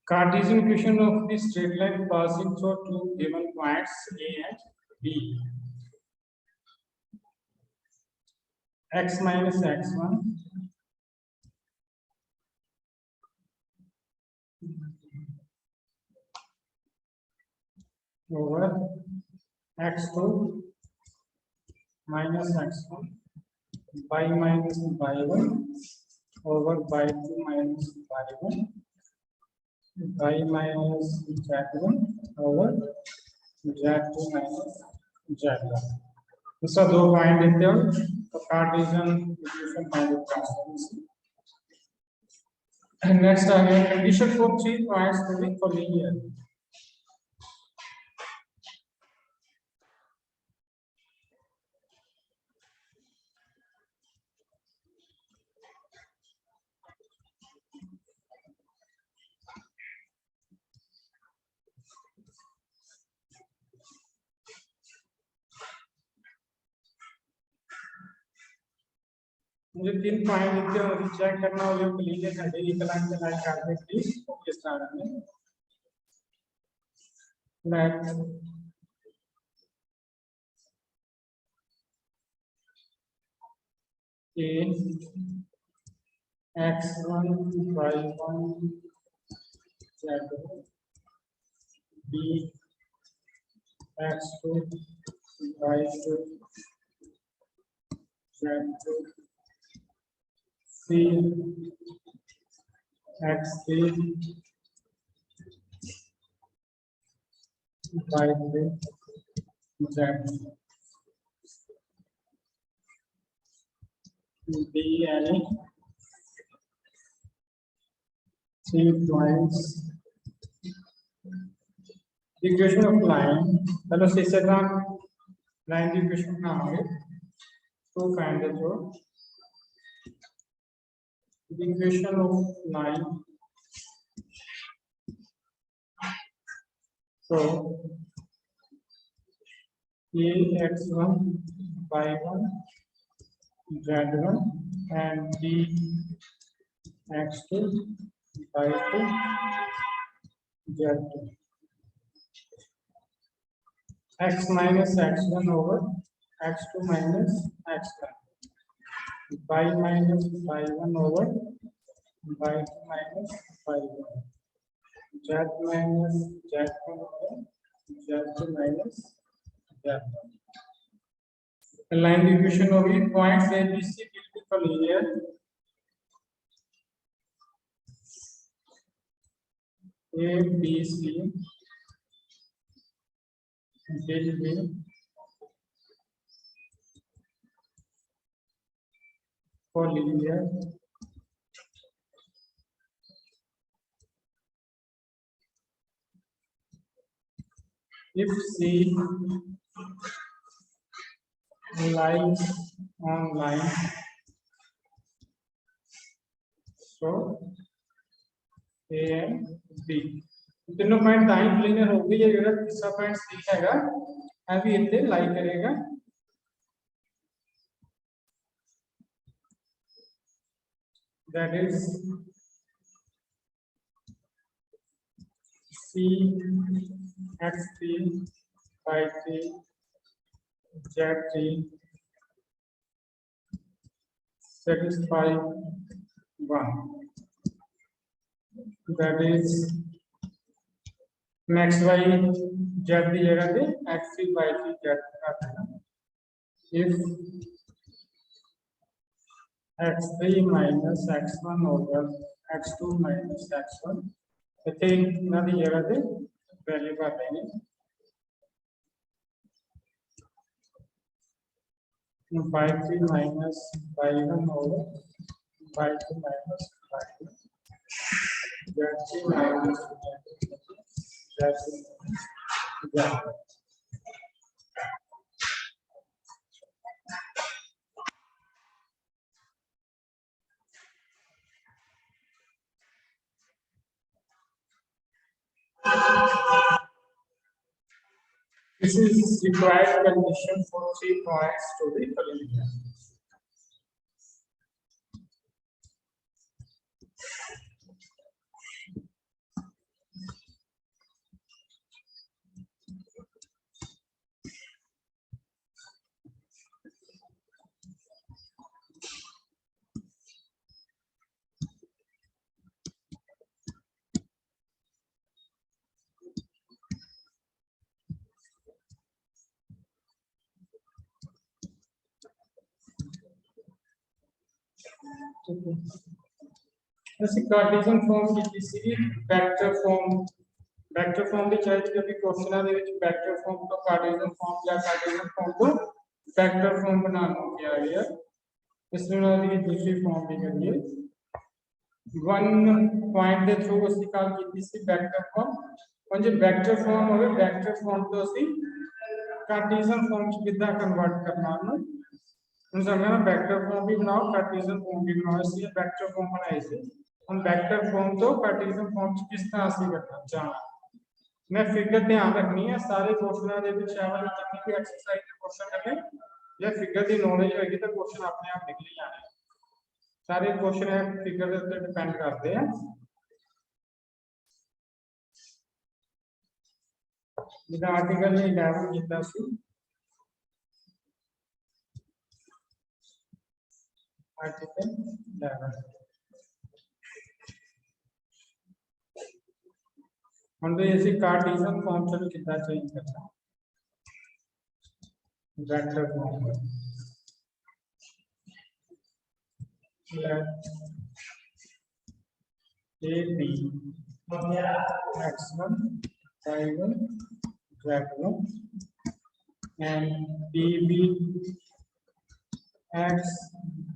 Cartesian equation of the straight line passing through two given points A and B. X minus x1 over x2 minus x1 by minus y1 over y2 minus y1 y minus z1 over z2 minus z1. इसका दो point देते हो तो Cartesian equation find transformation. Next आ गया condition for 3 points to be collinear. मुझे 3 point देते हो मुझे चेक करना हो जो कोलिनियर है एक लाइन से लाइन काट दे प्लीज. किस तरह में late A x1 y1 z1 B x2 y2 z2 C x3 y3 z. B any 3 points. Equation of line. चलो सीधा लाइन की इक्वेशन ना होगी तो फाइंड द जो equation of line. So A x1 y1 z1 and B x2 y2 z2. X minus x1 over x2 minus x1. Y minus y1 over y2 minus y1. Z minus z1 over z2 minus z1. Line equation होगी points A B C will be collinear. A B C will be collinear if C lies on line. So A and B तीनों point दाईं planar होगी ये जरा तीसरा point सी हैगा अभी इतने लाई करेगा. That is C x3 y3 z3 satisfy 1. That is next y z की जगह पे x3 y3 z का देना. If x3 minus x1 over x2 minus x1 इतने ना की जगह पे वैल्यू का देंगे. y3 minus y1 over y2 minus y2 z3 minus z2 z. This is required condition for 3 points to be collinear. ठीक है, ਅਸੀਂ ਕਾਰਟੀਜ਼ਨ ਫਾਰਮ ਕੀਤੀ ਸੀ ਵੈਕਟਰ ਫਾਰਮ ਦੀ ਚਾਹੀਦੀ ਕਿਉਂਕਿ ਕੁਐਸਚਨਾਂ ਦੇ ਵਿੱਚ ਵੈਕਟਰ ਫਾਰਮ ਤੋਂ ਕਾਰਟੀਜ਼ਨ ਫਾਰਮ ਜਾਂ ਕਾਰਟੀਜ਼ਨ ਫਾਰਮ ਤੋਂ ਵੈਕਟਰ ਫਾਰਮ ਬਣਾਉਣ ਨੂੰ ਕਿਹਾ ਗਿਆ। ਇਸ ਨੂੰ ਨਾਲ ਦੀ ਦੂਸਰੀ ਫਾਰਮ ਦੀ ਕਰੀਏ। वन पॉइंट ਦੇ ਥਰੂ ਅਸੀਂ ਕਾਲ ਕੀਤੀ ਸੀ ਵੈਕਟਰ ਫਾਰਮ। ਹੁਣ ਜੇ ਵੈਕਟਰ ਫਾਰਮ ਹੋਵੇ ਵੈਕਟਰ ਫਾਰਮ ਤੋਂ ਅਸੀਂ ਕਾਰਟੀਜ਼ਨ ਫਾਰਮ ਚ ਕਿੱਦਾਂ ਕਨਵਰਟ ਕਰਨਾ ਉਹਨੂੰ ਹੁਣ ਸਮਝਣਾ। ਵੈਕਟਰ ਫਾਰਮ ਵੀ ਬਣਾਓ ਕਾਰਟੀਜ਼ਨ ਫਾਰਮ ਵੀ ਬਣਾਓ। ਅਸੀਂ ਵੈਕਟਰ ਫਾਰਮ ਬਣਾਈ ਸੀ। हम वेक्टर फॉर्म तो कार्टेशियन फॉर्म किस तरह से करना जाना मैं फिगर ध्यान रखनी है सारे क्वेश्चनों के विच वाली जितनी भी एक्सरसाइज के क्वेश्चन करने या फिगर की नॉलेज होगी तो क्वेश्चन अपने आप निकल ही जाने। सारे क्वेश्चन है फिगर के ऊपर डिपेंड करते हैं। जिदा आर्टिकल ने 11 किया सी आर्टिकल 11 हम ऐसे कार्टेशियन फॉर्म चलो कितना चेंज करना vector form let a b x1 y1 z1 and b b x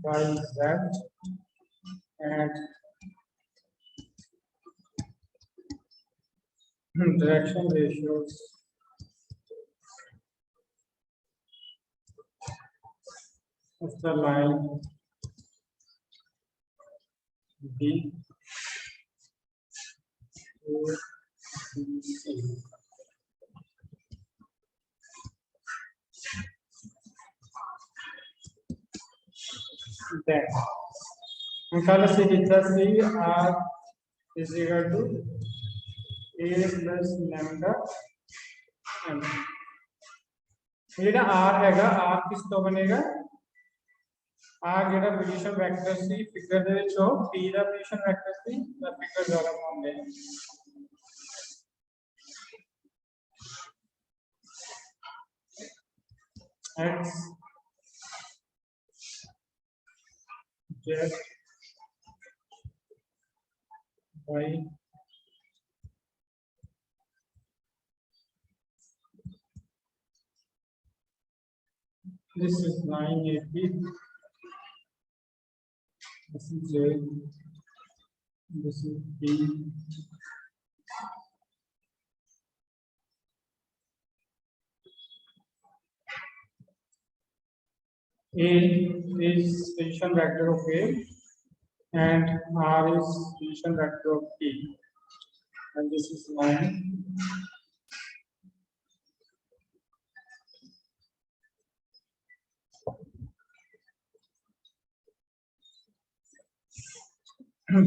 y z and direction ratios of the line B to C. Then कल से कितना C R is equal to A plus lambda m। जेड़ा R हैगा R किस तो बनेगा R जेड़ा position vector C figure दे विच हो P दा पोजीशन वेक्टर सी दा फिगर द्वारा पाਉਂਦੇ हैं। x z y this is 980 this is j this is b A is position vector of A and R is position vector of P and this is 9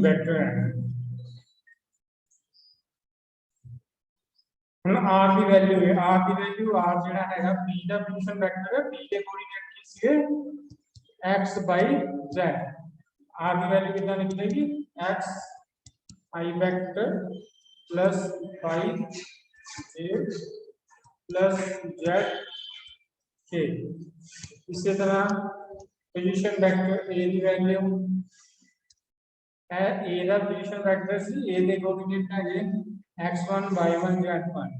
vector हम R की value है R की value R जेड़ा हैगा P दा position vector है P के coordinate की सी x by z R की वैल्यू कितना निकलेगी x I vector plus y j plus z k। इसी तरह पोजीशन वेक्टर A की वैल्यू है A दा पोजीशन वेक्टर सी A के कोऑर्डिनेट है x1 y1 z1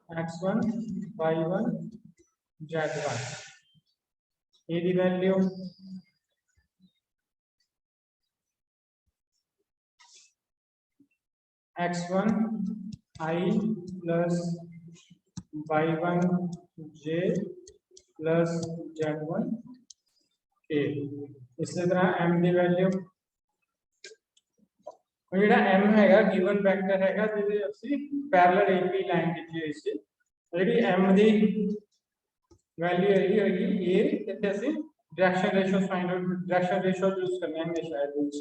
x1 y1 z1 A की value x1 I plus y1 j plus z1 k। इसी तरह m की वैल्यू जेड़ा m हैगा गिवन वेक्टर हैगा जिहदे ਅਸੀਂ पैरेलल एक ही लाइन ਦਿੱਤੀ ਹੋਈ ਸੀ ਜਿਹੜੀ m ਦੀ वैल्यू होगी a ਇੱਥੇ ਅਸੀਂ direction ratio find out direction ratio use करना है हमेशा ਇਹਦੇ ਵਿੱਚ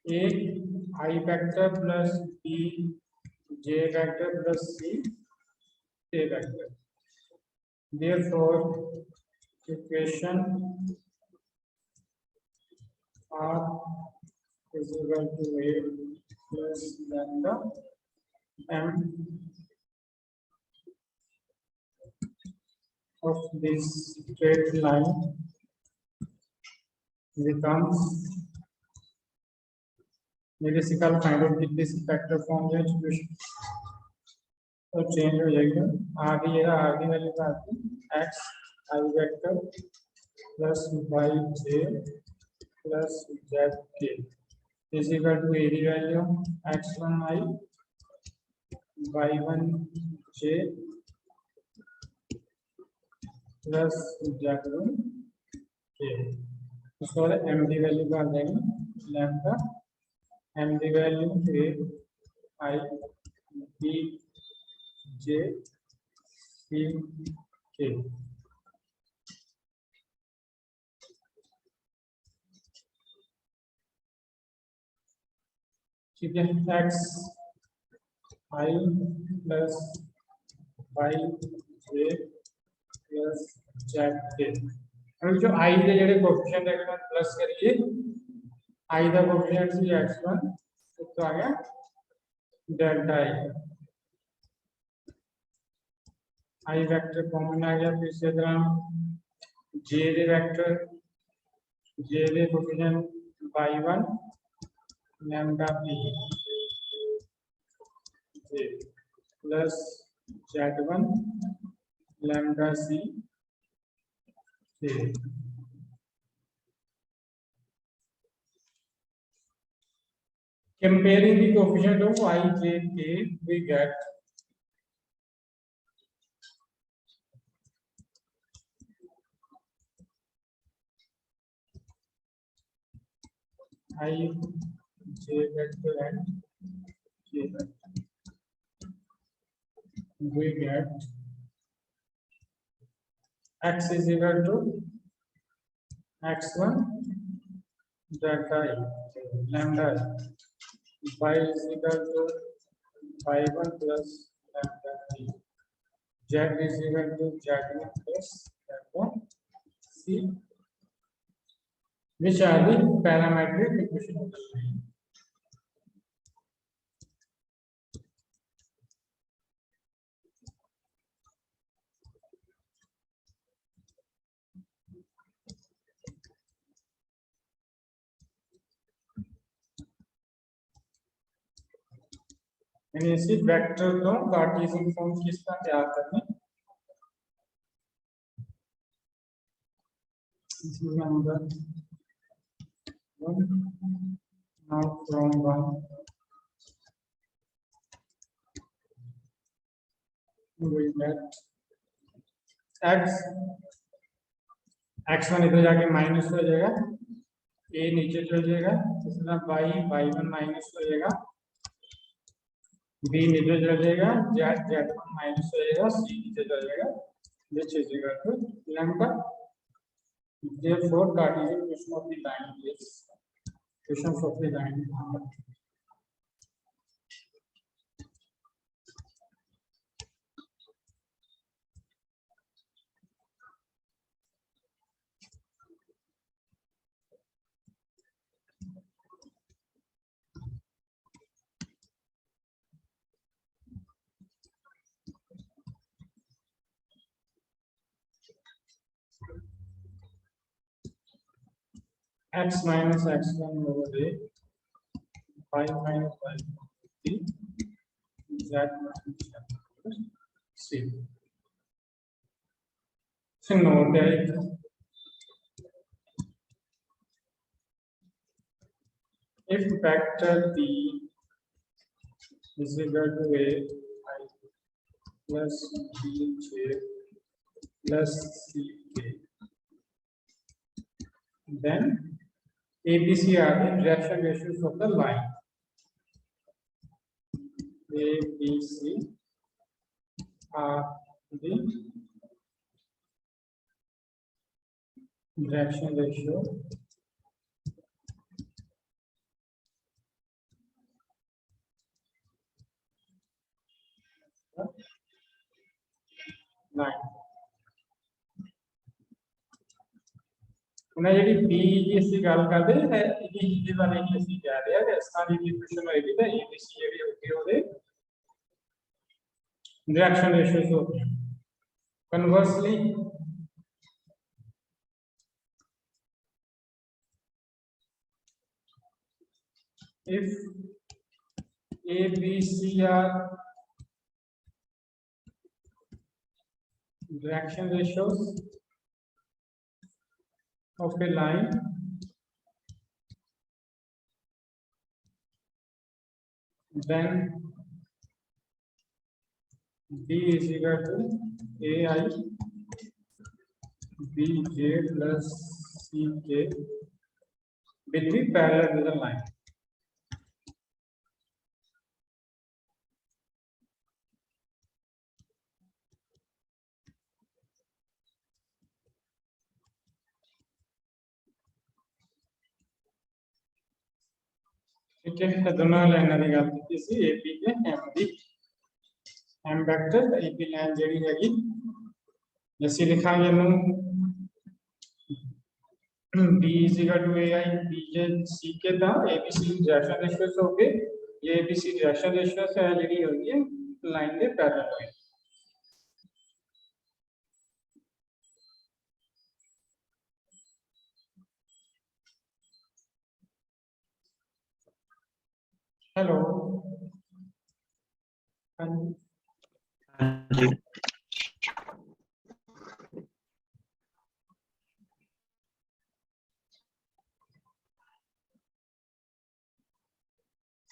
a I vector plus b j vector plus c k vector. therefore equation r is equal to a plus lambda m of this straight line becomes मेरे से कल find out कितने से फैक्टर फॉर्म है तो चेंज हो जाएगा आगे ये आगे वाली बात x I vector plus y j plus z k is equal to a की value x1 I y1 j plus z1 k उसके बाद m की वैल्यू का आ जाएगी लैम्डा m की value a I b j c k ठीक है x I plus y j plus z k अब जो i के ਜਿਹੜੇ कोएफिशिएंट है मैं प्लस करिए i का कोएफिशिएंट सी x1 तो आ गया डेल्टा i वेक्टर कॉमन आ गया फिर से j के वेक्टर j के coefficient y1 lambda p j plus z1 lambda c k comparing the coefficient of I, j, k, we get I, j vector and k vector. We get x is equal to x1 delta I lambda I. Y is equal to y1 plus lambda I. Z is equal to z1 plus lambda c, which are the parametric equation of the line. इसी vector को Cartesian form किस तरह तैयार करना number 1 now from 1 we get x x1 इधर जाके minus हो जाएगा a नीचे चल जाएगा इसमें y1 माइनस हो जाएगा b नीचे चल जाएगा z1 माइनस हो जाएगा c नीचे चल जाएगा which is equal to lambda. Therefore Cartesian equation of the line is equations of the line x minus x1 over a y minus y b z minus c. So note that if vector p is equal to a I plus b j plus c k, then ABC are the direction ratios of the line. ABC are the direction ratio line. उन्हें यदि B की गल करते हैं ये वाले की कह रहे हैं इस तरह की इक्वेशन होगी तो ABC ये होगी होदे डायरेक्शन रेशियोस होते हैं conversely if A, B, C are direction ratios of a line, then B is equal to AI Bj plus Ck will be parallel to the line. ठीक है, दोनों लाइनों की गल की सी AP के M दी M vector AP line JD हैगी ਅਸੀਂ ਲਿਖਾਂਗੇ ਇਹਨੂੰ B is equal to AI Bj Ck the ABC direction ratios हो गए ये ABC डायरेक्शन रेशियोस है जेडी होगी है लाइन ਦੇ पैरेलल होगी। हेलो हाँ जी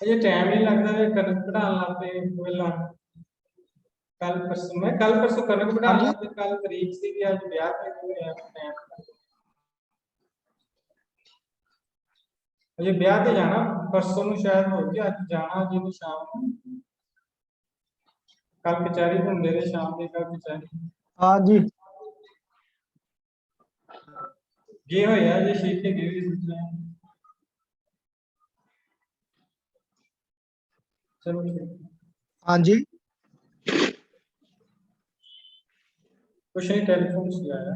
ये टाइम नहीं लगता है कनक पढ़ाने लगते वेला कल परसों मैं कल परसों कनक पढ़ाने लगते कल तारीख सी कि आज ब्याह पे टाइम ये ब्याह पे जाना परसों ਨੂੰ शायद हो गया आज जाना जी ਨੂੰ शाम ਨੂੰ कल कचहरी घूमने ਦੇ शाम ਦੇ कल कचहरी हाँ जी ये होया ये शीट के गिरी सूचना चलो हाँ जी कुछ नहीं टेलीफोन से आया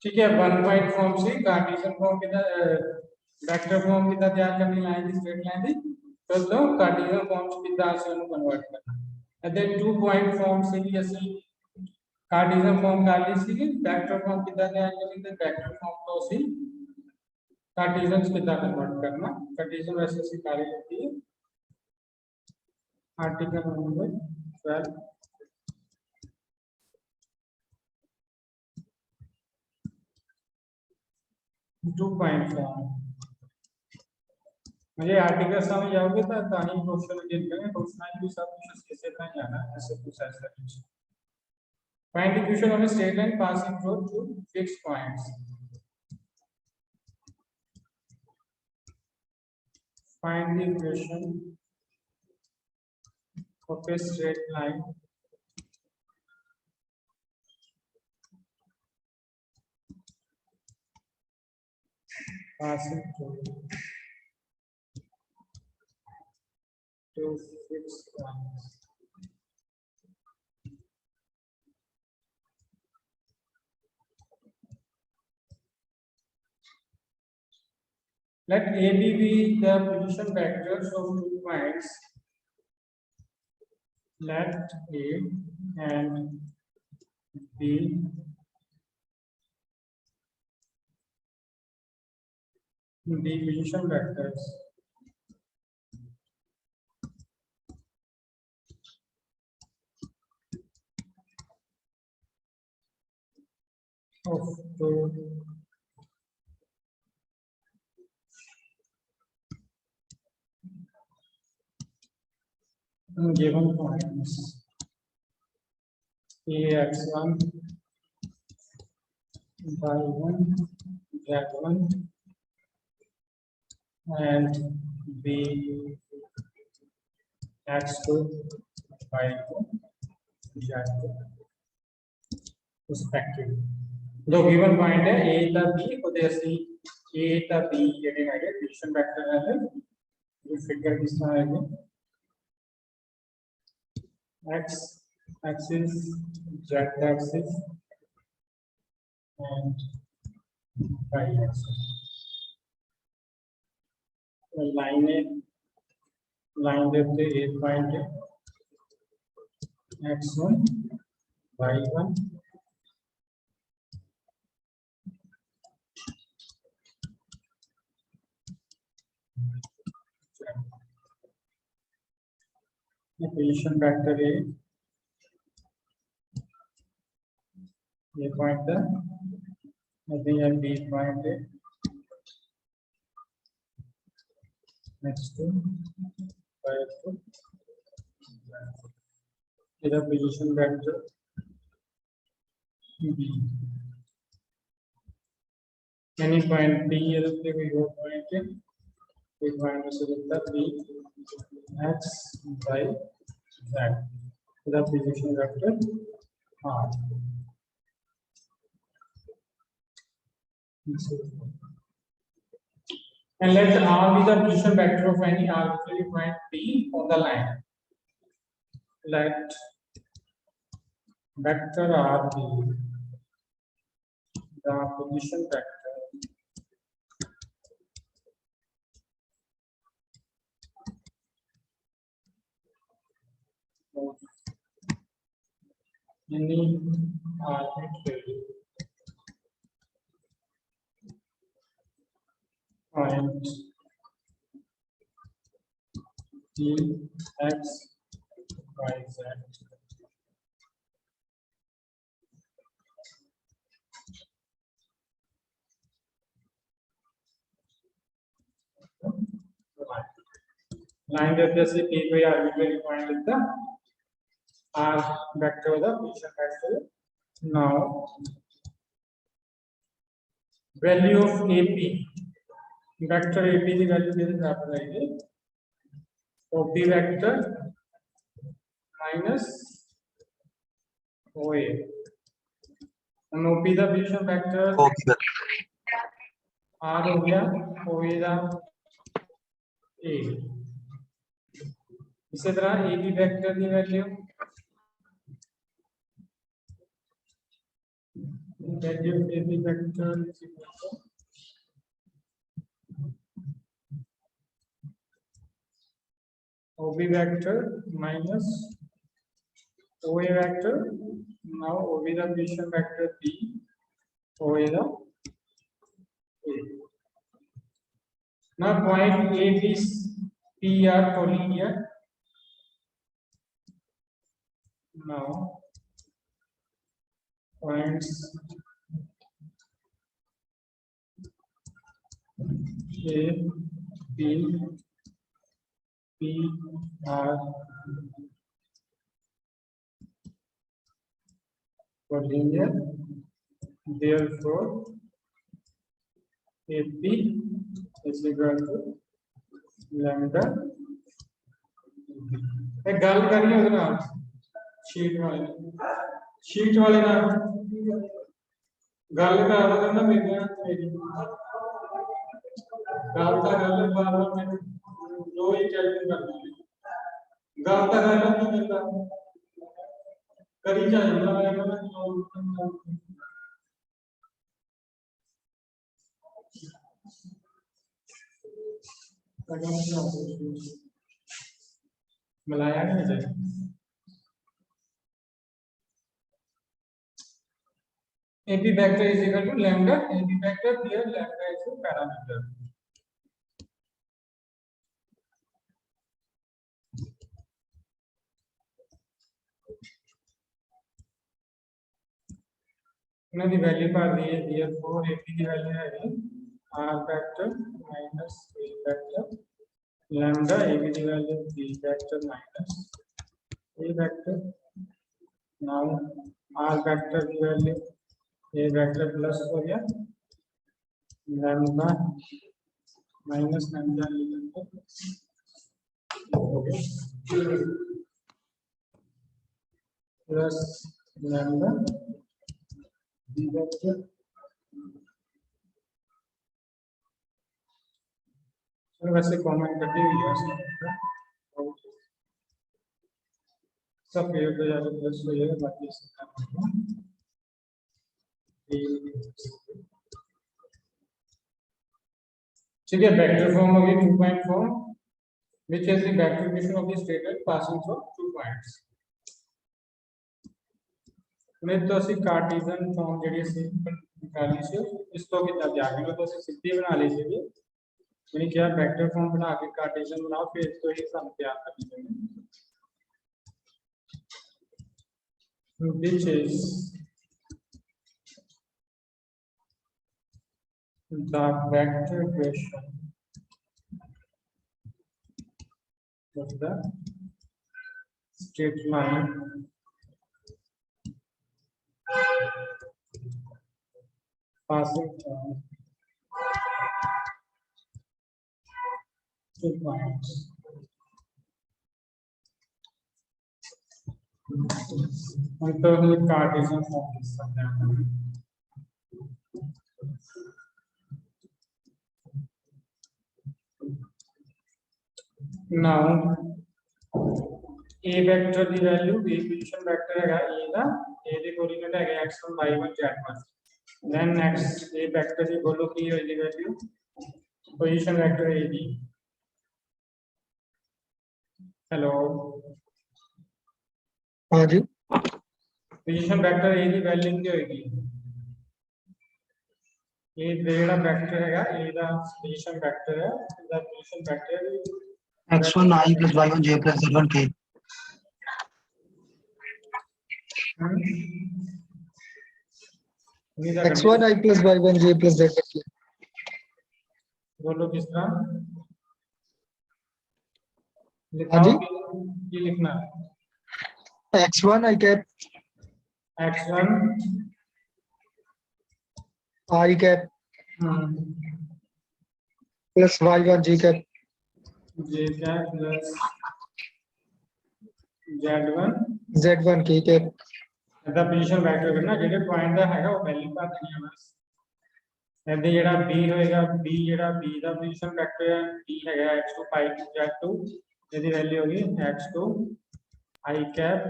ठीक है 1 पॉइंट फॉर्म से कार्टेशियन फॉर्म कितना वेक्टर फॉर्म कितना तैयार करनी लाइन दी स्ट्रेट लाइन दी तो कार्टेशियन फॉर्म से कितना से ਉਹਨੂੰ ਕਨਵਰਟ ਕਰਨਾ ਅਤੇ 2 पॉइंट फॉर्म से भी ਅਸੀਂ कार्टेशियन फॉर्म कर ली ਸੀ वेक्टर फॉर्म कितना तैयार करनी ਤੇ वेक्टर फॉर्म ਤੋਂ ਅਸੀਂ कार्टेशियन कितना कन्वर्ट करना कार्टेशियन वैसे ਅਸੀਂ ਕਰ ਹੀ ਲਈ ਹੈ आर्टिकल नंबर 12 2.4 मुझे आर्टिकल समझ जाओगे तो तानी क्वेश्चन जितने क्वेश्चन भी सब कुछ कैसे का जाना ऐसे कुछ ऐसा कुछ find equation of a straight line passing through two fixed points find the equation of a straight line passing through two fixed points. Let AB be the position vectors of 2 points. Let A and B be position vectors of 2 given points ax1 y1 z1 and b x2 y2 z2 respectively जो given point है a ता b ਉਹਦੇ ਅਸੀਂ a ता b ਜਿਹੜੇ ਹੈਗੇ position vector ਹੈ ਇਹ ਫਿਗਰ ਕਿਸ ਤਰ੍ਹਾਂ ਹੈ x axis z axis and y axis line ਦੇ ਉੱਤੇ a point है x1 y1 position vector A, ये पॉइंट है, I think ये B पॉइंट है, नेक्स्ट टू 5 to इधर position vector B, any point B ये रखते हुए वो पॉइंट है, एक पॉइंट से दिखता B X Y Z, इधर position vector R, and let R be the position vector of any arbitrary point P on the line. Let vector R be the position vector of any arbitrary point P X Y Z. Line that is P by arbitrary point is the R vector, the position vector. Now, value of AP, vector AP की value कितनी प्राप्त आएगी? OP vector minus OA. And OP the position vector R हो गया, OA the A. इसी तरह AB vector की value of AB vector is equal to OB vector minus OA vector. Now OB the position vector B, OA the A. Now point A, B, P are collinear. Now points A, B, P are collinear. Therefore, AP is equal to lambda. एक गल करिए उधर आप sheet वाले ना गल कर रहे ना मेरी गल का गल बार-बार मैं दो ही चैलेंज करना है गल का गल नहीं मिलता करी जाए ना मिलाया नहीं जाए AP vector is equal to lambda. AP vector here lambda is a parameter. Now the value for the therefore AP की value है R vector minus A vector lambda AB की value B vector minus A vector. Now R vector की value A vector plus हो गया lambda minus lambda plus lambda B vector. So वैसे comment करते हुए सब पेड़ पे जाकर प्लस हो जाएगा बाकी ठीक है वेक्टर फॉर्म हो गई 2 point form which is the vector equation of the straight line passing through 2 points. मैं तो ਅਸੀਂ कार्टेशियन फॉर्म ਜਿਹੜੀ ਅਸੀਂ ਨਿਕਾਲੀ ਸੀ ਇਸ ਤੋਂ ਕਿੱਦਾਂ ਜਾਣਗੇ तो ਅਸੀਂ ਸਿੱਧੀ ਬਣਾ ਲਈ ਸੀ मैंने क्या वेक्टर फॉर्म बना के कार्टेशियन बनाओ फिर तो ही हम तैयार कर लेंगे which is the vector equation of the straight line passing from two points. तो हम कार्टेशियन फॉर्म लिख सकते हैं. Now a vector the value a position vector ਹੈਗਾ a ਦਾ a ਦੇ ਕੋਆਰਡੀਨੇਟ ਹੈਗੇ x1 y1 z1. then next a vector ਦੀ ਬੋਲੋ ਕੀ ਹੋਏਗੀ value position vector a the. Hello हाँ जी position vector A the value ਕੀ ਹੋਏਗੀ ਇਹ ਜਿਹੜਾ ਵੈਕਟਰ ਹੈਗਾ a ਦਾ ਪੋਜੀਸ਼ਨ ਵੈਕਟਰ ਹੈ ਇਹਦਾ position vector x1 i plus y1 j plus z1 k x1 i plus y1 j plus z1 k बोलो किस तरह हाँ जी लिखाओ ये लिखना x1 i cap x1 I cap plus y1 j cap j cap plus z1 z1 k cap ਇਹਦਾ position vector ਕਰਨਾ ਜਿਹੜੇ point ਦਾ ਹੈਗਾ ਉਹ ਵੈਲਿਊ ਪਾ ਦੇਣੀ ਹੈ ਬਸ. ਇਹਦੇ ਜਿਹੜਾ b ਹੋਏਗਾ b ਜਿਹੜਾ b ਦਾ ਪੋਜੀਸ਼ਨ ਵੈਕਟਰ ਹੈ b ਹੈਗਾ x2 pi to z2 ਇਹਦੀ ਵੈਲਿਊ ਹੋਗੀ x2 i cap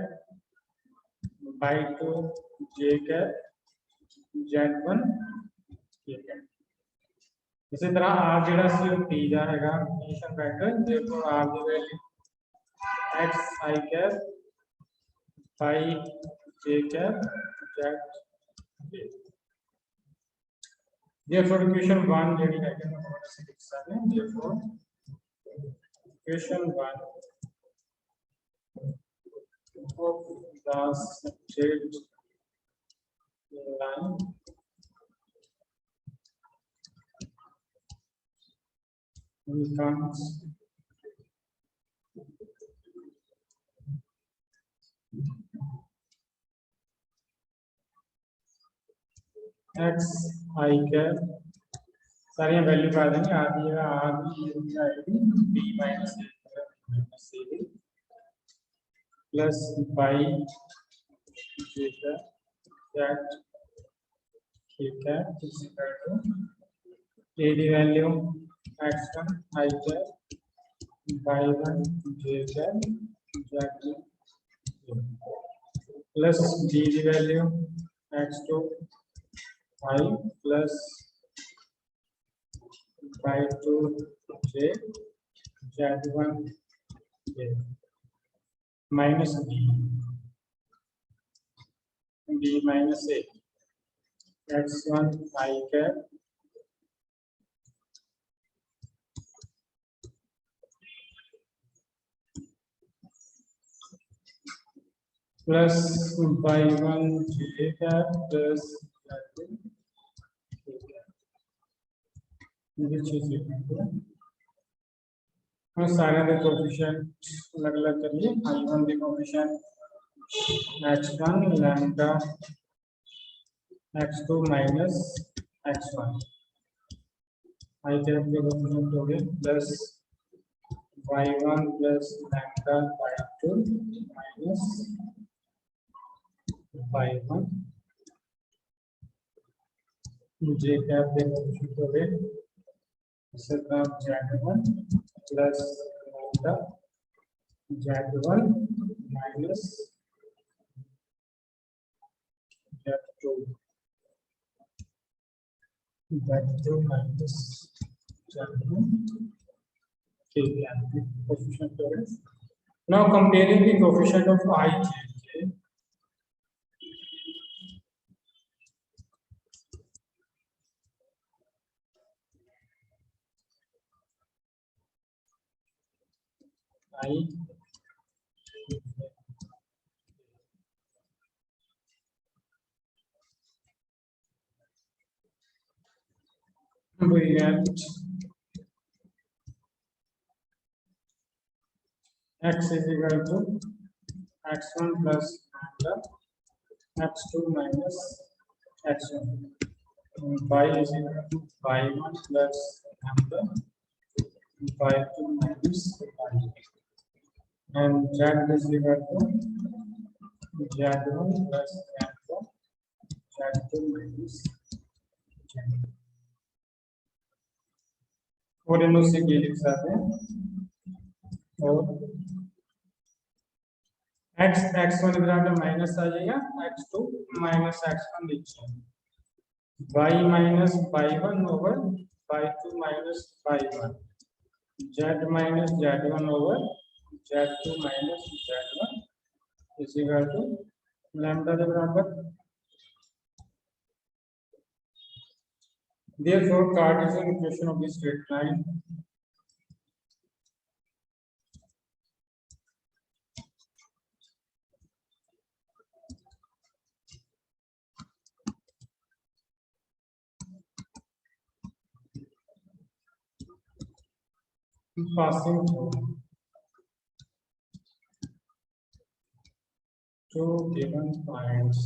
by 2 j cap z1 k cap. इसी तरह r ਜਿਹੜਾ ਸੀ ਉਹ p ਦਾ ਹੈਗਾ position vector therefore r the value x i cap by j cap z k. therefore equation 1 ਜਿਹੜੀ ਹੈ ਕਿ ਉਹ ਅਸੀਂ ਲਿਖ ਸਕਦੇ ਹਾਂ therefore equation 1 of the straight line becomes x I cap सारी वैल्यू पा देंगे आधी है आधी आएगी b minus a plus by j cap that k cap is equal to a the value x1 I cap y1 j cap z2 plus b the value x2 I plus by 2 j z1 j minus b minus a x1 I cap plus y1 j cap plus z2 which is equal to हम सारे के coefficient अलग-अलग करिए i1 के coefficient h1 lambda x2 minus x1 I cap के coefficient हो गए plus y1 plus lambda by 2 minus y1 j cap के कोएफिशिएंट हो गए इससे तब z1 plus lambda z1 minus z2 minus z1 k coefficient of it. Now comparing the coefficient of I j I we get x is equal to x1 plus lambda x2 minus x1. Y is equal to y1 plus lambda y2 minus y. And z is equal to z1 plus lambda z2 minus z. और इन उससे ये लिख सकते हैं और x1 बराबर minus आ जाएगा x2 minus x1 लीजिए y minus y1 over y2 minus y1 z minus z1 over z2 minus z1 is equal to lambda के बराबर. Therefore, Cartesian equation of the straight line passing through two given points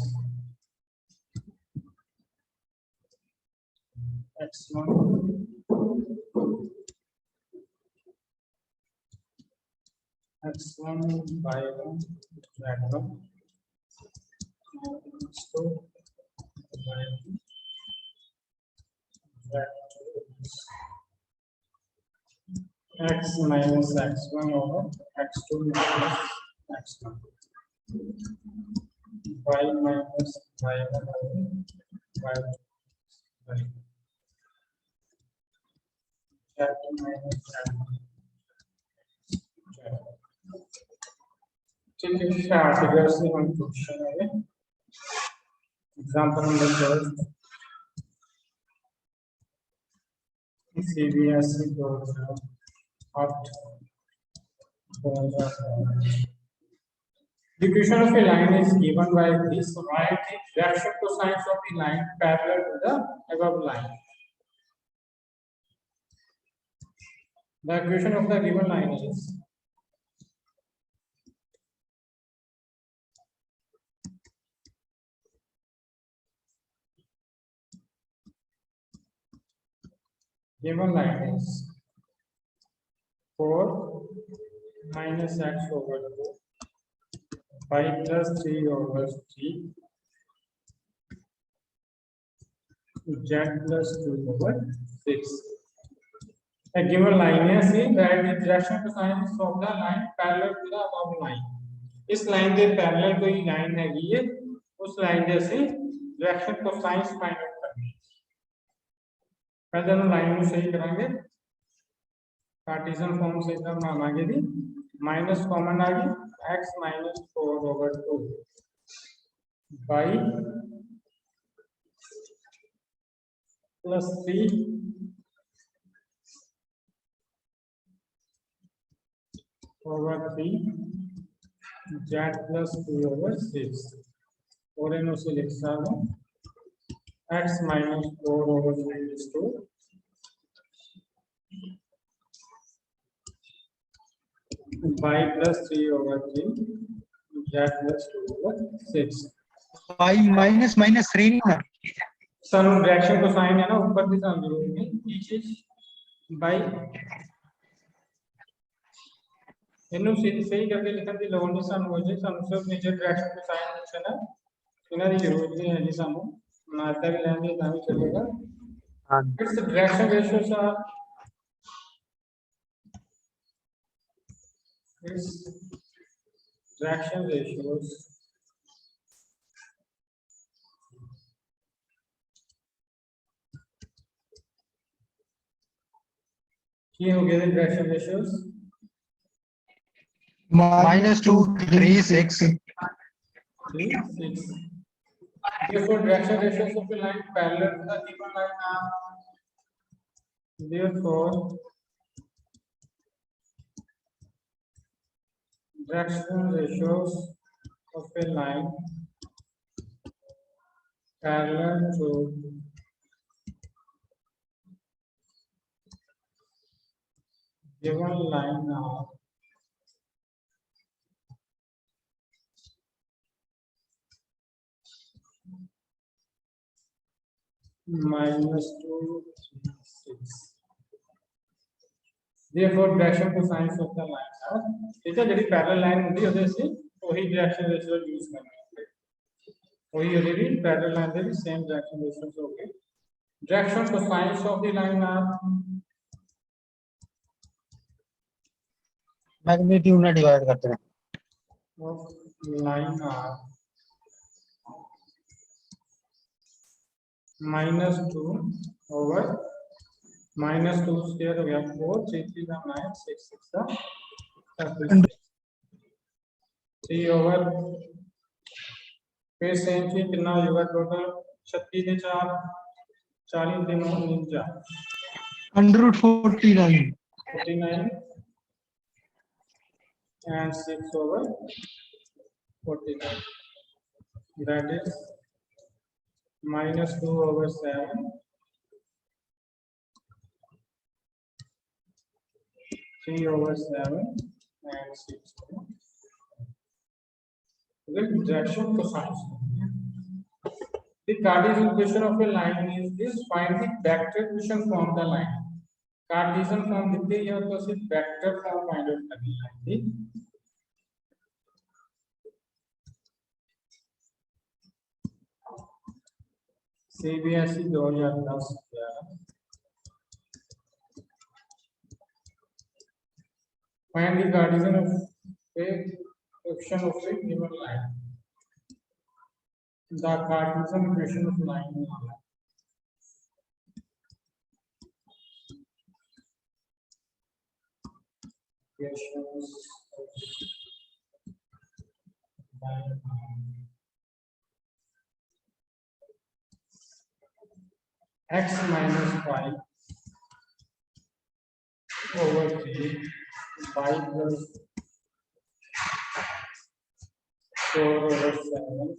x1 x1 y1 z1 x2 y2 z2 x minus x1 over x2 minus x1 y minus y1 over y2 y z minus z1 ठीक है चार figure से हम question है example number 12 CBSE board opt the equation of a line is given by this right direction cosine of the line parallel to the above line. The equation of the given line is given line is 4 minus x over 2 5 plus 3 over 3 z plus 2 over 6. A given line is seen that the direction cosine of the line parallel to the above line. इस line के parallel कोई line हैगी है उस line ਦੇ ਅਸੀਂ direction cosine find out करनी है. पहले हम लाइन को सही करांगे कार्टेशियन फॉर्म से इधर बनाएंगे दी माइनस कॉमन आ गई x minus 4 over 2 by plus 3 over 3 z plus 2 over 6 और इन उसे लिख सकते हैं x minus 4 over 3 is 2 y plus 3 over 3 z plus 2 over 6 y minus minus 3 ना सानू डायरेक्शन को साइन है ना ऊपर की सानू जरूरत नहीं नीचे बाय इन्हों सही करके लिखने की लोड़ नहीं सानू हो जाए सानू सिर्फ नीचे डायरेक्शन को साइन लिखना इन्हां दी जरूरत नहीं है जी सानू मात्रा भी लेंगे ना भी चलेगा हां its direction ratios are its direction ratios ये हो गया direction ratios -2 3 6 therefore direction ratios of a line parallel to the given line are therefore direction ratios of a line parallel to given line R -2, 3, 6. Therefore, direction cosine of the line are ठीक है ਜਿਹੜੀ parallel line ਹੁੰਦੀ ਉਹਦੇ ਅਸੀਂ ਉਹੀ direction ratio use ਕਰਨੀ ਹੈ ਉਹੀ ਉਹਦੇ ਵੀ पैरेलल लाइन ਦੇ ਵੀ सेम डायरेक्शन रेशोस ਹੋ ਗਏ direction cosines of the line are magnitude में डिवाइड करते हैं of line are -2 over -2 square हो गया 4 3 3 का 9 6 6 का 36 3 over फिर सेम चीज कितना हो जाएगा टोटल 36 के 4 40 के 9 49 √49 49 and 6 over 49 that is -2 over 7 3 over 7 and 6 over the direction cosine. The Cartesian equation of a line is this: find the vector equation from the line. Cartesian form दिखते ही है तो सिर्फ vector form find out करनी है. CBSE 2010 find the Cartesian of a equation of a given line. The Cartesian equation of line equations x minus 5 over 3 y plus 4 over 7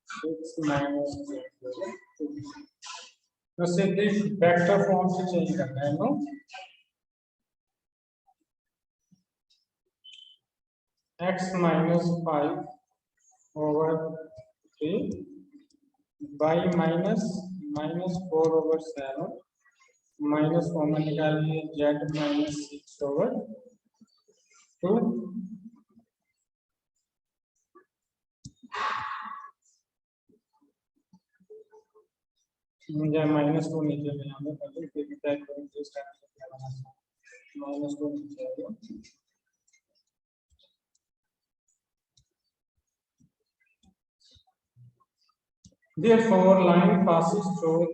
6 minus 8 over 2. तो सिर्फ vector form से change करना है no x minus 5 over 3 y minus -4 over 7 minus common निकालिए z minus 6 over 2 मुझे -2 नीचे ले आना पहले फिर टाइप करेंगे स्टार्ट करना -2 नीचे आएगा therefore line passes through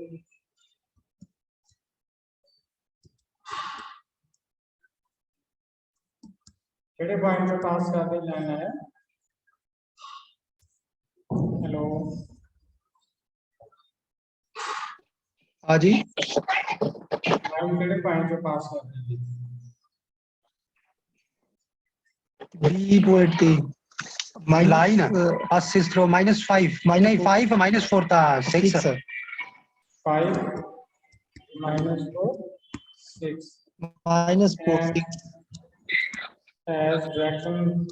केड़े पॉइंट पे पास कर दे लाइन है हेलो हाँ जी लाइन केड़े पॉइंट पे पास कर दे B.3 my line passes through -5 -4 था 6 5 -4 6 -4 as direction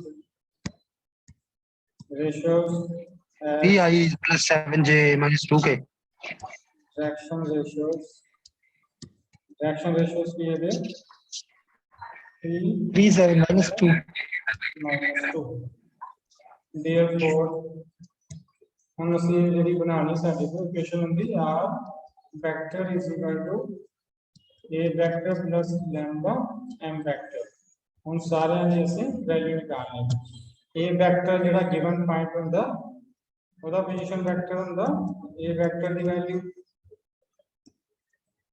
ratios as BI is +7J -2K direction ratios किए थे 3 7 -2 -2 therefore हम ਅਸੀਂ ਜਿਹੜੀ ਬਣਾਣੀ ਸਾਡੇ ਕੋਲ ਇਕੁਏਸ਼ਨ ਹੁੰਦੀ r vector is equal to a vector plus lambda m vector ਹੁਣ ਸਾਰਿਆਂ ਦੀ ਅਸੀਂ ਵੈਲਿਊ ਨਿਕਾਲਣੀ ਹੈ a vector ਜਿਹੜਾ ਗਿਵਨ ਪੁਆਇੰਟ ਹੁੰਦਾ ਉਹਦਾ ਪੋਜੀਸ਼ਨ ਵੈਕਟਰ ਹੁੰਦਾ a vector ਦੀ ਵੈਲਿਊ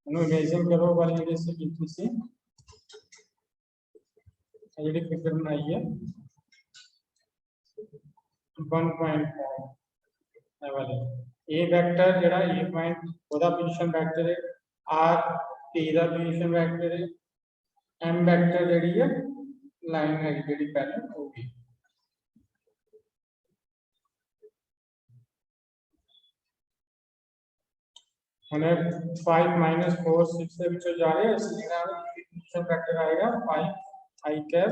ਇਹਨੂੰ ਇਮੇਜਿਨ ਕਰੋ ਵਾਲੀ ਜਿਹੜੀ ਅਸੀਂ ਕੀਤੀ ਸੀ ਜਿਹੜੀ ਫਿਗਰ ਬਣਾਈ ਹੈ 1.5 वाले ए वेक्टर जेड़ा ए पॉइंट ओदा पोजीशन वेक्टर है आर टी दा पोजीशन वेक्टर है एम वेक्टर जेड़ी है लाइन है जेड़ी पहले होगी हमने 5 -4 6 से विचो जा रहे हैं इसलिए डिस्ट्रीब्यूशन वेक्टर आएगा 5 i cap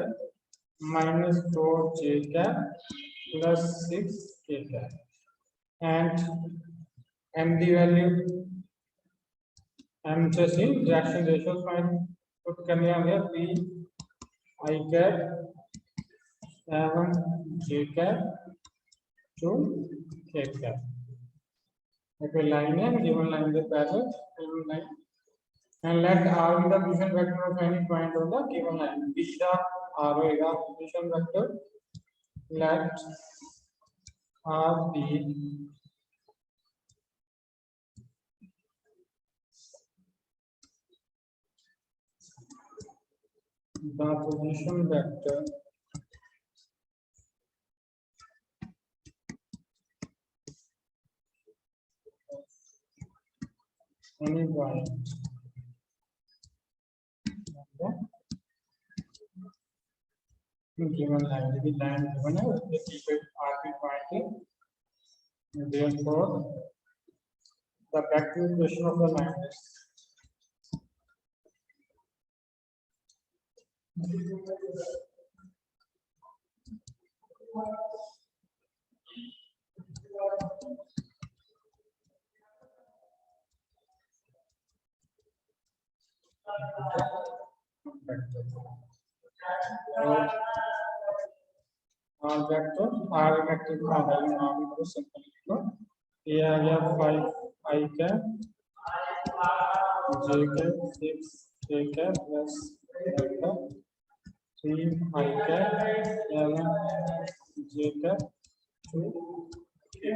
minus 4 j cap plus 6 k cap and m the value m just in reaction ratios find put करने आ गया 3 i cap 7 j cap 2 k cap एक line है given line के parallel given line and let r be the position vector of any point on the given line Disha r होएगा position vector let r be the position vector any point given line यदि line given है उसके पीछे r point है therefore the vector equation of the line is r vector का value नाम को simple लिखो ये आ गया 5 i cap j cap 6 k cap plus 3 i cap 7 j cap 2 k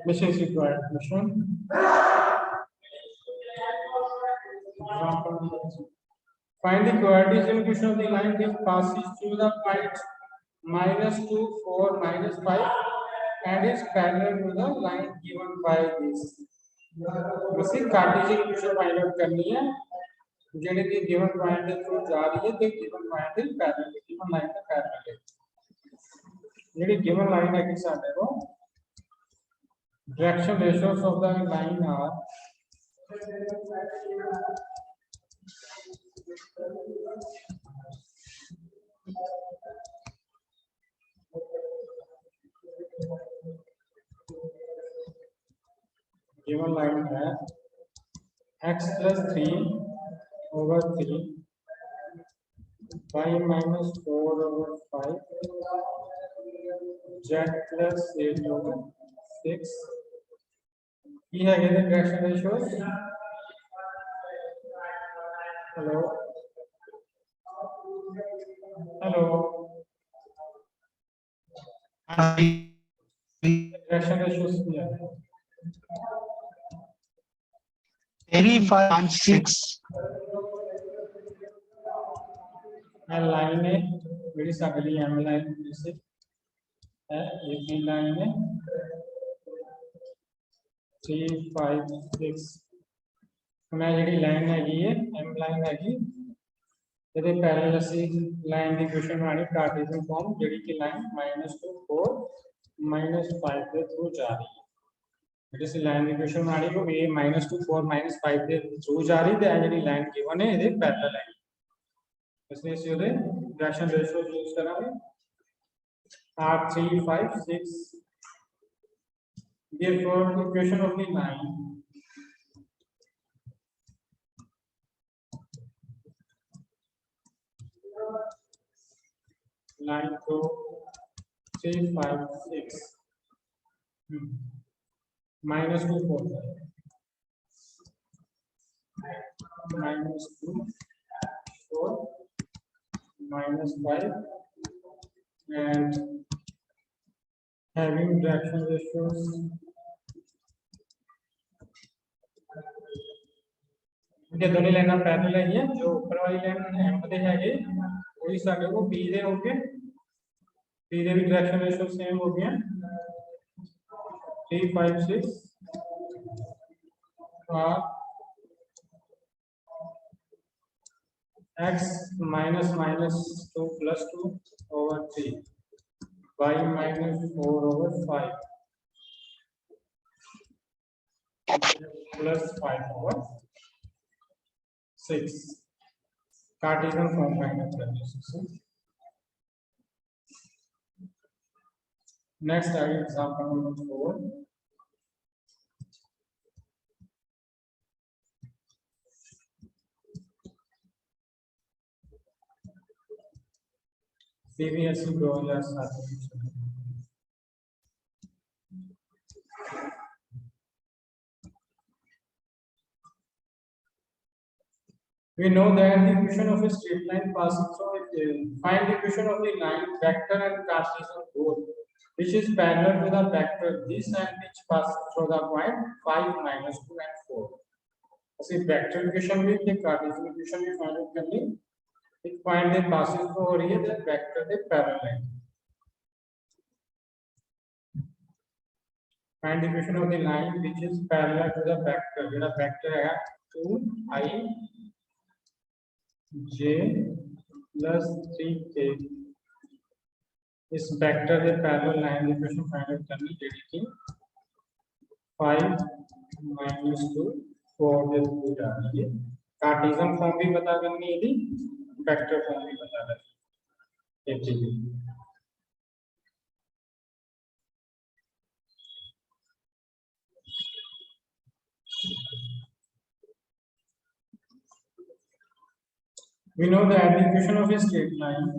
mission is required mission find the coordinate equation of the line which passes through the point -2 4 -5 and is parallel to the line given by this बस एक Cartesian equation find out करनी है जेने की given point के through जा रही है ते गिवन पॉइंट के पैरेलल गिवन लाइन के पैरेलल है जेडी गिवन लाइन है कि साडे को direction ratios of the line are given line है x plus 3 over 3 y minus 4 over 5 z plus 8 over 6 ये है ये direction ratios hello hello direction ratios क्या है 3 5 6 लाइन है मेरी सगली एम लाइन जैसे है ये भी लाइन है 3 5 6 मैं ਜਿਹੜੀ ਲਾਈਨ ਹੈਗੀ ਹੈ ਐਮ ਲਾਈਨ ਹੈਗੀ ਇਹਦੇ ਪੈਰਲਲ ਅਸੀਂ ਲਾਈਨ ਦੀ ਇਕੁਏਸ਼ਨ ਬਣਾਣੀ ਕਾਰਟੇशियन ਫਾਰਮ ਜਿਹੜੀ ਕਿ ਲਾਈਨ -2 4 -5 ਦੇ ਥਰੂ ਜਾ ਰਹੀ ਹੈ ਜਿਹੜੀ ਅਸੀਂ ਲਾਈਨ ਦੀ ਇਕੁਏਸ਼ਨ ਬਣਾਣੀ ਉਹ ਇਹ -2 4 -5 ਦੇ ਥਰੂ ਜਾ ਰਹੀ ਤੇ ਇਹ ਜਿਹੜੀ ਲਾਈਨ ਗਿਵਨ ਹੈ ਇਹਦੇ ਪੈਰਲਲ ਹੈ इसलिए इसे ਉਹਦੇ डायरेक्शन रेशियो यूज करेंगे r3 5 6 therefore equation of the line line को 3 5 6 -2 4 -2 4 -5 and having direction ratios ये दोनों लाइनां पैरेलल है जो ऊपर वाली लाइन m पे है वही साडे को p दे हो गए p दे भी डायरेक्शन रेशियो सेम हो गया 3 5 6 और x minus 2 plus 2 over 3 y minus 4 over 5 plus 5 over 6 Cartesian form find out करनी है। Next example number 4. CBSE 2007 We know that the equation of a straight line passing through find the equation of the line vector and Cartesian both which is parallel to the vector this and which passes through the point 5 minus 2 and 4. ऐसे vector equation भी the Cartesian equation भी find out करनी एक point they passes through हो रही है the vector the parallel find the equation of the line which is parallel to the vector जो vector है 2i j plus 3k इस वेक्टर के parallel line equation find out करनी JD की 5 minus 2 4 दे दूर आ रही है कार्टेशियन फॉर्म भी पता करनी है वेक्टर फॉर्म भी पता करनी है ठीक We know that the equation of a straight line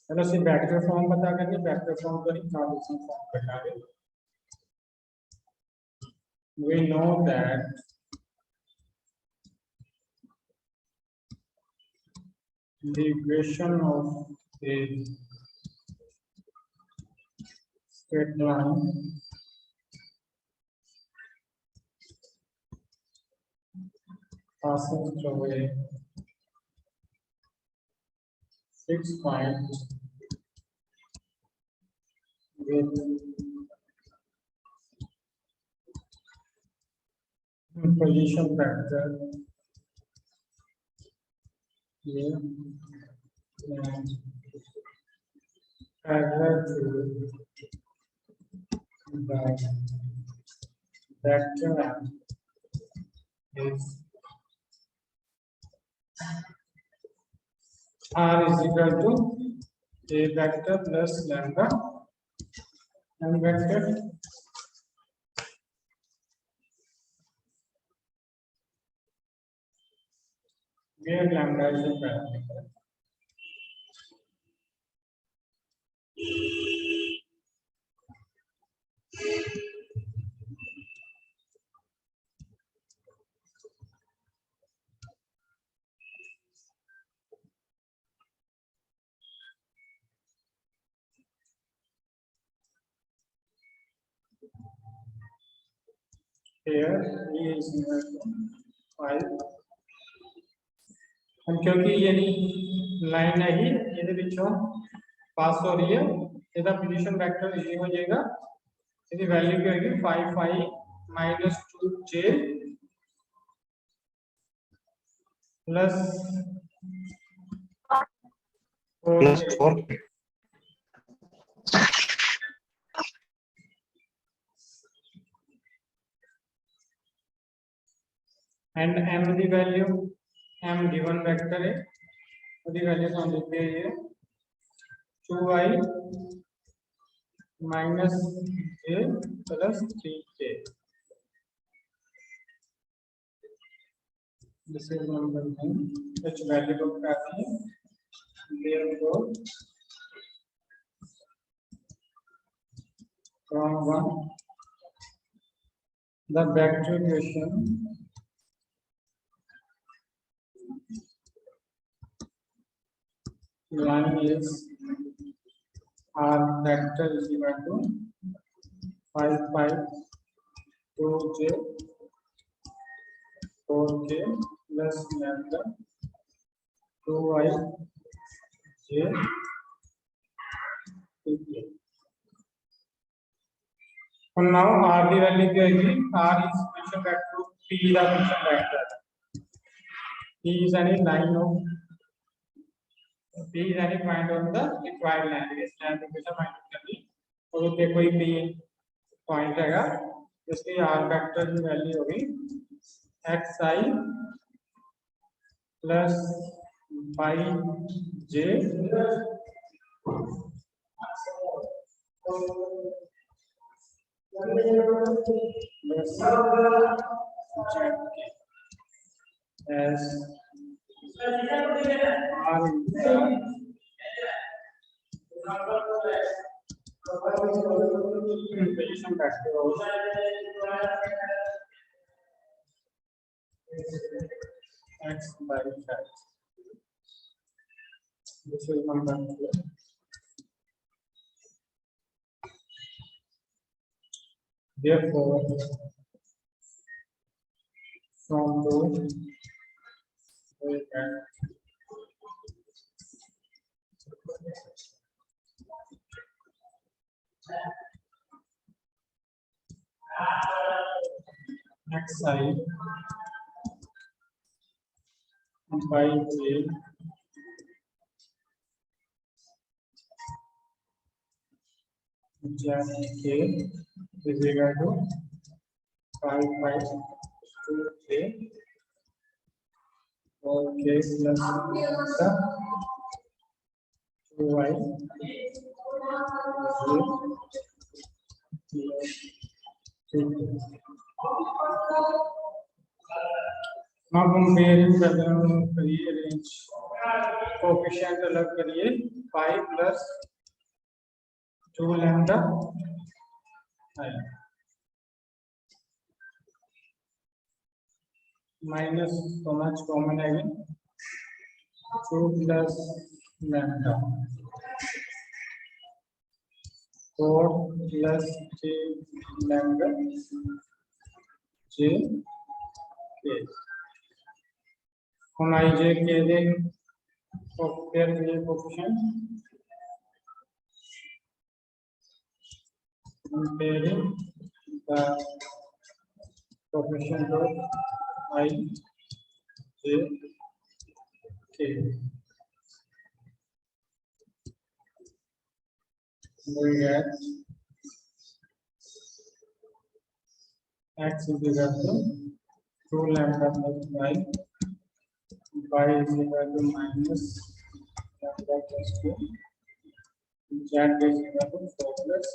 चलो से वेक्टर फॉर्म पता करनी वेक्टर फॉर्म तो नहीं कार्टेशियन फॉर्म बता दे we know that the equation of a straight line passing through a 6 point with position vector here and parallel to the vector is R is equal to a vector plus lambda and vector where lambda is a parameter. Here E is equal to 5 हम क्योंकि ये line है ही ये ਵਿੱਚੋਂ पास हो रही है ਇਹਦਾ पोजीशन वेक्टर ये हो जाएगा इसकी वैल्यू क्या होगी 5 5 minus 2j plus 4 and m the value m given vector है उसकी वैल्यू हम लिखते हैं ये 2i minus j plus 3k this is number 1 which value को करते हैं therefore from 1 the vector equation line is R vector is equal to 5 5 2j 4k plus lambda 2i j 3k. And now R the value क्या है? R is function vector P the function vector. P is any line of P is any point on the required line. This line equation find करनी और उसके कोई P point हैगा, इसकी are vector की value होगी xi plus by J as position vector of x by 5. This is number 2. Therefore, from those we get xi by j k is equal to 5 by 2k or k plus lambda 2y now comparing the rearrange coefficient अलग करिए 5 plus 2 lambda minus so much common again 2 plus lambda 4 plus 3 lambda j k हम I j k they compare करिए coefficient comparing the coefficient of I j k we get x is equal to 2 lambda plus y is equal to minus lambda plus 2 z is equal to 4 plus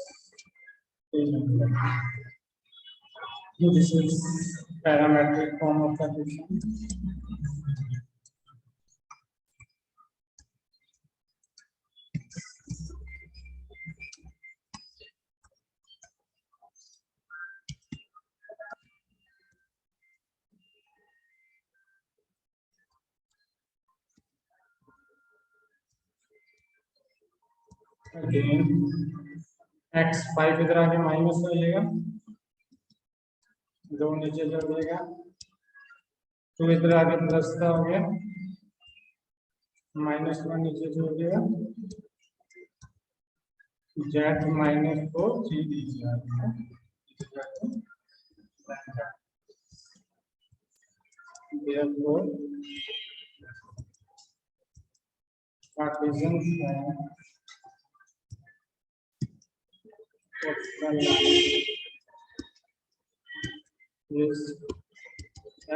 3 lambda. This is parametric form of the equation. Again, x 5 इधर आके minus हो जाएगा, 2 नीचे चल जाएगा, 2 इधर आके plus का हो गया, माइनस 1 नीचे चल जाएगा, z minus 4 3 दीजिए therefore Cartesian form of the line is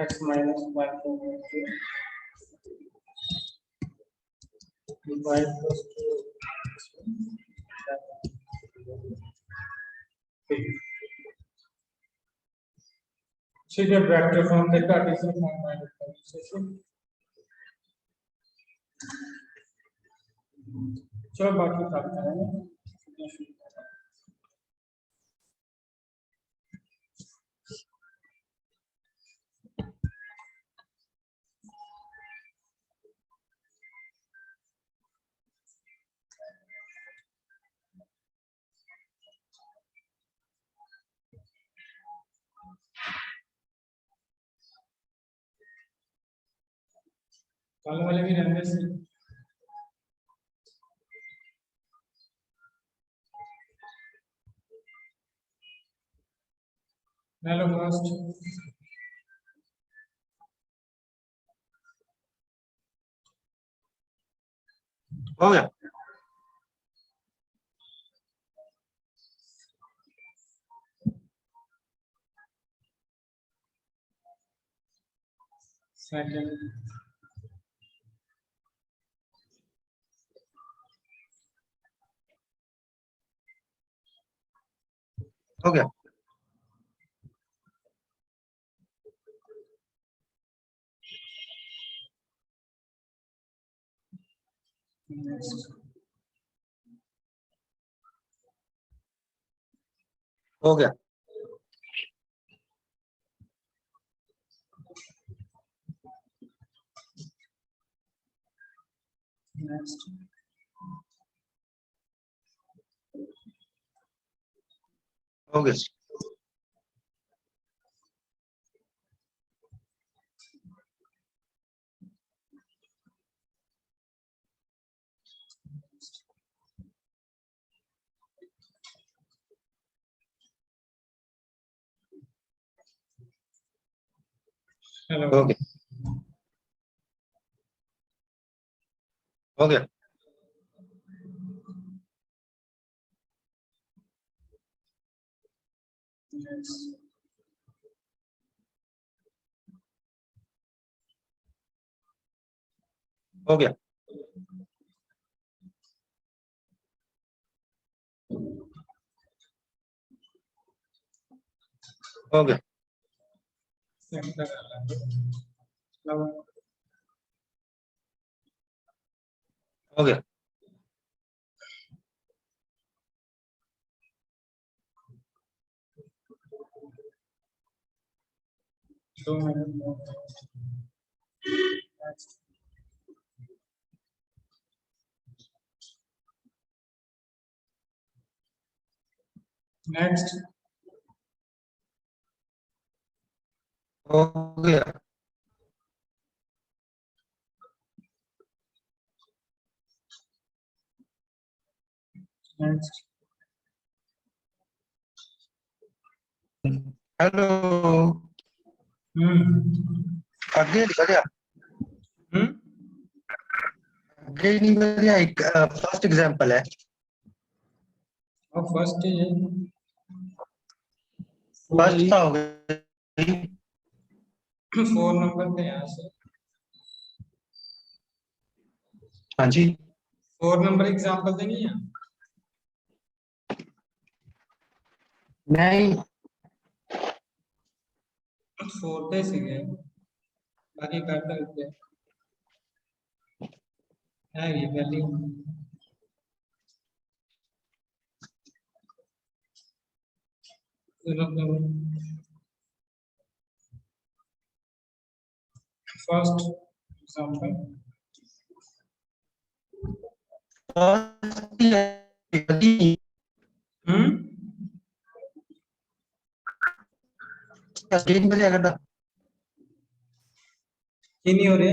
x minus 5 over 2 y plus 2 सीधे वेक्टर फॉर्म में कार्टेशियन फॉर्म में चलो बाकी करते हैं कल वाले भी रहने से हेलो फर्स्ट हो गया सेकंड हो गया। हो गया। नेक्स्ट हो गया। हेलो हो गया। हो गया। नेक्स्ट हो गया। हो गया। सेंटर हेलो हो गया। 2 मिनट नेक्स्ट नेक्स्ट हो गया। Next hello. आगे निकल गया। आगे नहीं निकल गया। एक फर्स्ट एग्जांपल है। और फर्स्ट ये फर्स्ट का हो गया। 4 नंबर पे यहाँ से हाँ जी। 4 नंबर एग्जांपल तो नहीं है नहीं। 4 पे सीखे बाकी करते रहते है ये पहली फर्स्ट एग्जांपल स्टेज में जाएगा था। ये नहीं हो रहे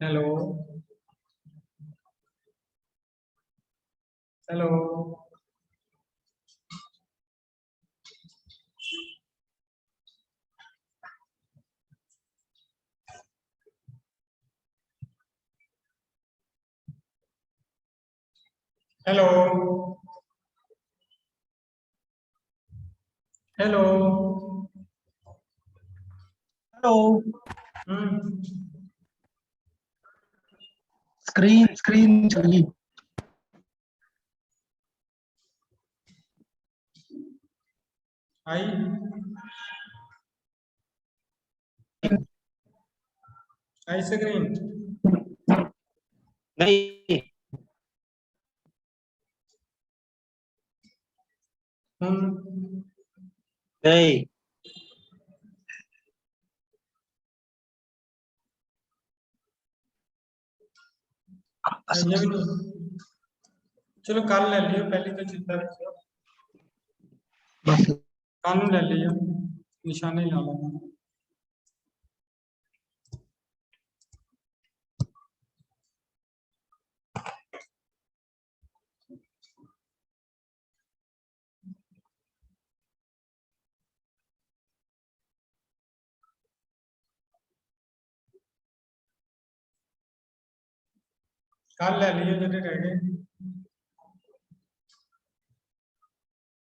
hello hello hello hello hello. हम्म स्क्रीन स्क्रीन चली। आई आई स्क्रीन नहीं। नहीं। ये भी नहीं चलो कल ले लियो पहले तो चिंता रखियो बस कल ले लियो निशाने ला लेना ਕੱਲ ਲੈ ਲਈਏ ਜਿਹੜੇ ਰਹਿ ਗਏ